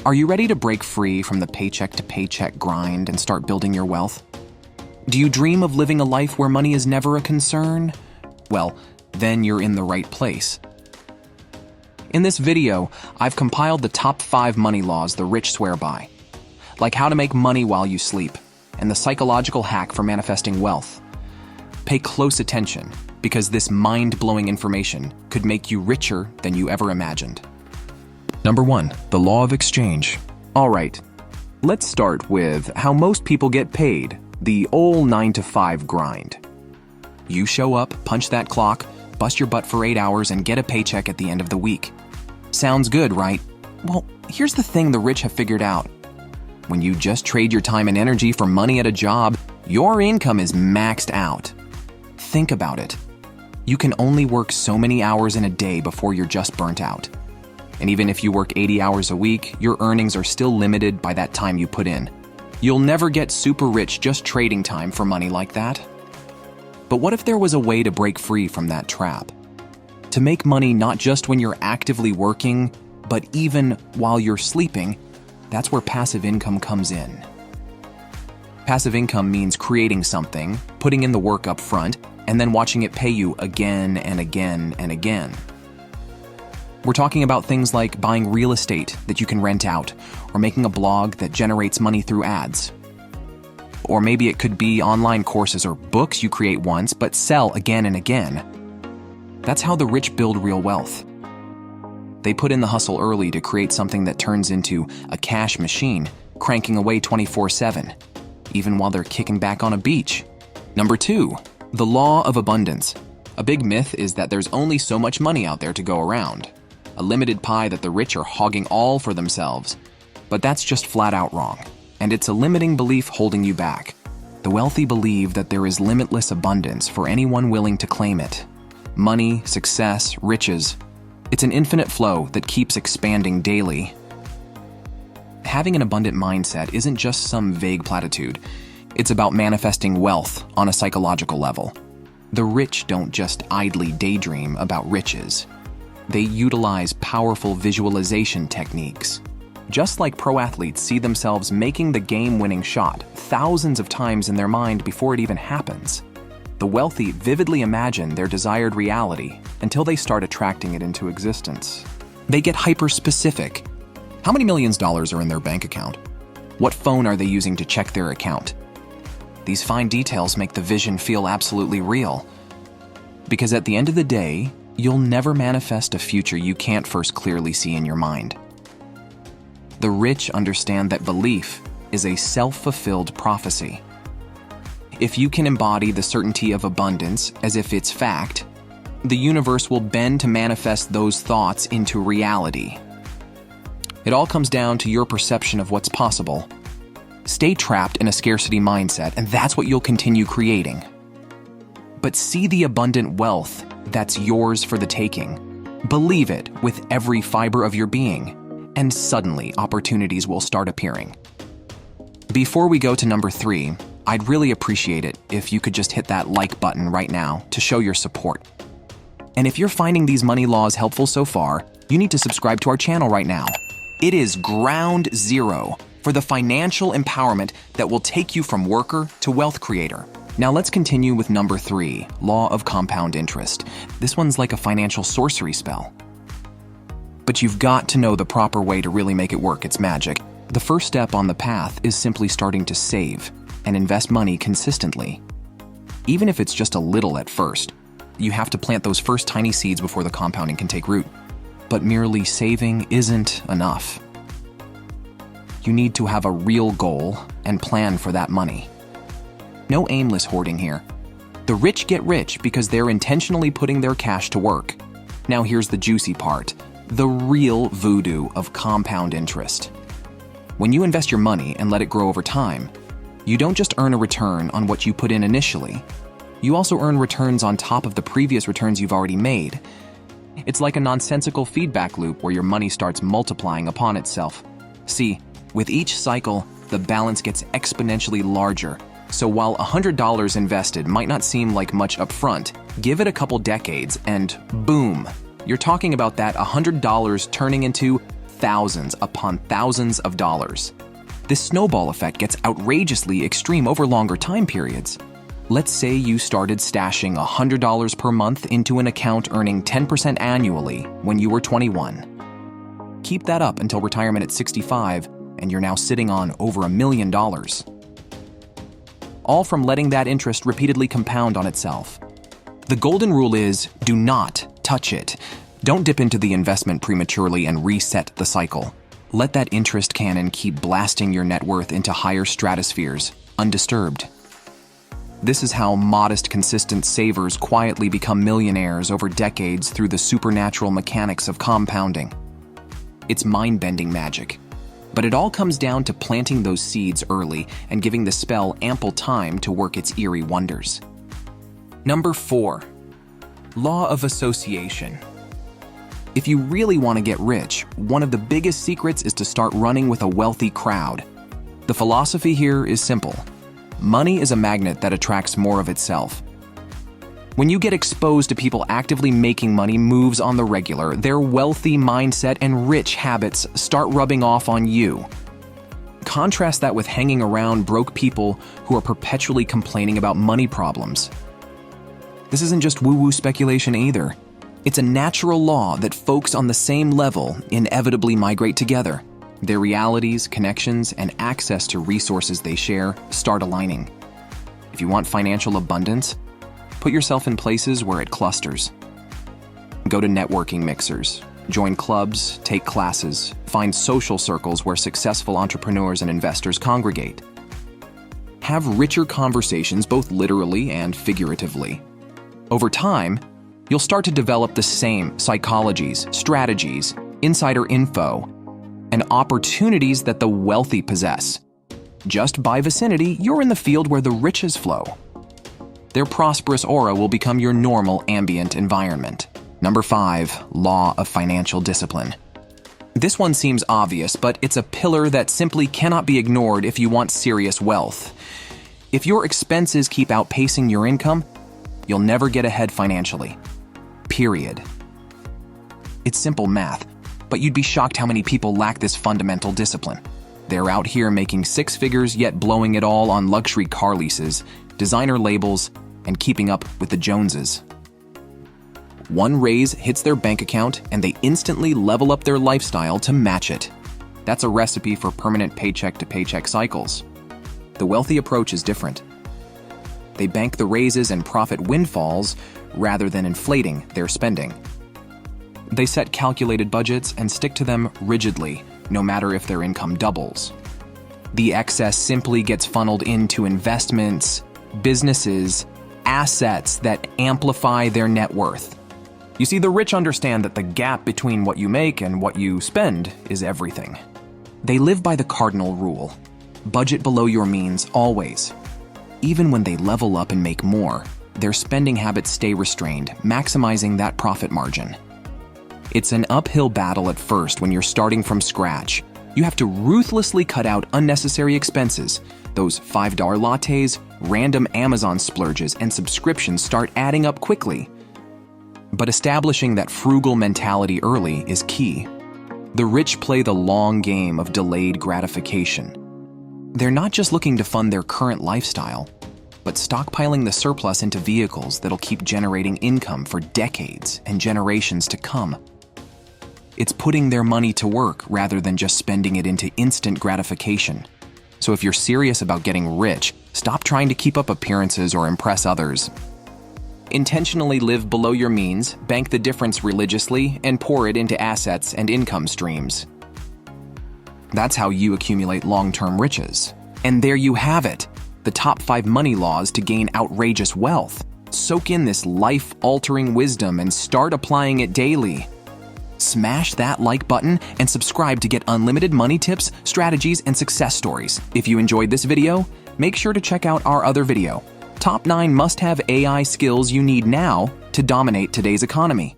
Are you ready to break free from the paycheck-to-paycheck grind and start building your wealth? Do you dream of living a life where money is never a concern? Well, then you're in the right place. In this video, I've compiled the top 5 money laws the rich swear by, like how to make money while you sleep, and the psychological hack for manifesting wealth. Pay close attention, because this mind-blowing information could make you richer than you ever imagined. Number 1, the law of exchange. All right, let's start with how most people get paid, the old 9-to-5 grind. You show up, punch that clock, bust your butt for 8 hours, and get a paycheck at the end of the week. Sounds good, right? Well, here's the thing the rich have figured out. When you just trade your time and energy for money at a job, your income is maxed out. Think about it. You can only work so many hours in a day before you're just burnt out. And even if you work 80 hours a week, your earnings are still limited by that time you put in. You'll never get super rich just trading time for money like that. But what if there was a way to break free from that trap? To make money not just when you're actively working, but even while you're sleeping, that's where passive income comes in. Passive income means creating something, putting in the work up front, and then watching it pay you again and again and again. We're talking about things like buying real estate that you can rent out, or making a blog that generates money through ads. Or maybe it could be online courses or books you create once but sell again and again. That's how the rich build real wealth. They put in the hustle early to create something that turns into a cash machine, cranking away 24/7, even while they're kicking back on a beach. Number 2, the law of abundance. A big myth is that there's only so much money out there to go around. A limited pie that the rich are hogging all for themselves. But that's just flat out wrong, and it's a limiting belief holding you back. The wealthy believe that there is limitless abundance for anyone willing to claim it. Money, success, riches. It's an infinite flow that keeps expanding daily. Having an abundant mindset isn't just some vague platitude. It's about manifesting wealth on a psychological level. The rich don't just idly daydream about riches. They utilize powerful visualization techniques. Just like pro athletes see themselves making the game-winning shot thousands of times in their mind before it even happens, the wealthy vividly imagine their desired reality until they start attracting it into existence. They get hyper-specific. How many millions of dollars are in their bank account? What phone are they using to check their account? These fine details make the vision feel absolutely real. Because at the end of the day, you'll never manifest a future you can't first clearly see in your mind. The rich understand that belief is a self-fulfilled prophecy. If you can embody the certainty of abundance as if it's fact, the universe will bend to manifest those thoughts into reality. It all comes down to your perception of what's possible. Stay trapped in a scarcity mindset, and that's what you'll continue creating. But see the abundant wealth that's yours for the taking. Believe it with every fiber of your being, and suddenly opportunities will start appearing. Before we go to number 3, I'd really appreciate it if you could just hit that like button right now to show your support. And if you're finding these money laws helpful so far, you need to subscribe to our channel right now. It is ground zero for the financial empowerment that will take you from worker to wealth creator. Now let's continue with number 3, law of compound interest. This one's like a financial sorcery spell. But you've got to know the proper way to really make it work. It's magic. The first step on the path is simply starting to save and invest money consistently. Even if it's just a little at first, you have to plant those first tiny seeds before the compounding can take root. But merely saving isn't enough. You need to have a real goal and plan for that money. No aimless hoarding here. The rich get rich because they're intentionally putting their cash to work. Now here's the juicy part, the real voodoo of compound interest. When you invest your money and let it grow over time, you don't just earn a return on what you put in initially. You also earn returns on top of the previous returns you've already made. It's like a nonsensical feedback loop where your money starts multiplying upon itself. See, with each cycle, the balance gets exponentially larger. So while $100 invested might not seem like much upfront, give it a couple decades and boom, you're talking about that $100 turning into thousands upon thousands of dollars. This snowball effect gets outrageously extreme over longer time periods. Let's say you started stashing $100 per month into an account earning 10% annually when you were 21. Keep that up until retirement at 65, and you're now sitting on over $1 million. All from letting that interest repeatedly compound on itself. The golden rule is, do not touch it. Don't dip into the investment prematurely and reset the cycle. Let that interest cannon keep blasting your net worth into higher stratospheres, undisturbed. This is how modest, consistent savers quietly become millionaires over decades through the supernatural mechanics of compounding. It's mind-bending magic. But it all comes down to planting those seeds early and giving the spell ample time to work its eerie wonders. Number 4. Law of association. If you really want to get rich, one of the biggest secrets is to start running with a wealthy crowd. The philosophy here is simple. Money is a magnet that attracts more of itself. When you get exposed to people actively making money moves on the regular, their wealthy mindset and rich habits start rubbing off on you. Contrast that with hanging around broke people who are perpetually complaining about money problems. This isn't just woo-woo speculation either. It's a natural law that folks on the same level inevitably migrate together. Their realities, connections, and access to resources they share start aligning. If you want financial abundance, put yourself in places where it clusters. Go to networking mixers, join clubs, take classes, find social circles where successful entrepreneurs and investors congregate. Have richer conversations both literally and figuratively. Over time, you'll start to develop the same psychologies, strategies, insider info, and opportunities that the wealthy possess. Just by vicinity, you're in the field where the riches flow. Their prosperous aura will become your normal ambient environment. Number 5, law of financial discipline. This one seems obvious, but it's a pillar that simply cannot be ignored if you want serious wealth. If your expenses keep outpacing your income, you'll never get ahead financially. Period. It's simple math, but you'd be shocked how many people lack this fundamental discipline. They're out here making 6 figures yet blowing it all on luxury car leases, designer labels, and keeping up with the Joneses. One raise hits their bank account and they instantly level up their lifestyle to match it. That's a recipe for permanent paycheck-to-paycheck cycles. The wealthy approach is different. They bank the raises and profit windfalls rather than inflating their spending. They set calculated budgets and stick to them rigidly, no matter if their income doubles. The excess simply gets funneled into investments, businesses, assets that amplify their net worth. You see, the rich understand that the gap between what you make and what you spend is everything. They live by the cardinal rule: budget below your means always. Even when they level up and make more, their spending habits stay restrained, maximizing that profit margin. It's an uphill battle at first when you're starting from scratch. You have to ruthlessly cut out unnecessary expenses. Those $5 lattes, random Amazon splurges, and subscriptions start adding up quickly. But establishing that frugal mentality early is key. The rich play the long game of delayed gratification. They're not just looking to fund their current lifestyle, but stockpiling the surplus into vehicles that'll keep generating income for decades and generations to come. It's putting their money to work rather than just spending it into instant gratification. So if you're serious about getting rich, stop trying to keep up appearances or impress others. Intentionally live below your means, bank the difference religiously, and pour it into assets and income streams. That's how you accumulate long-term riches. And there you have it, the top 5 money laws to gain outrageous wealth. Soak in this life-altering wisdom and start applying it daily. Smash that like button and subscribe to get unlimited money tips, strategies, and success stories. If you enjoyed this video, make sure to check out our other video, Top 9 Must-Have AI Skills You Need Now to Dominate Today's Economy.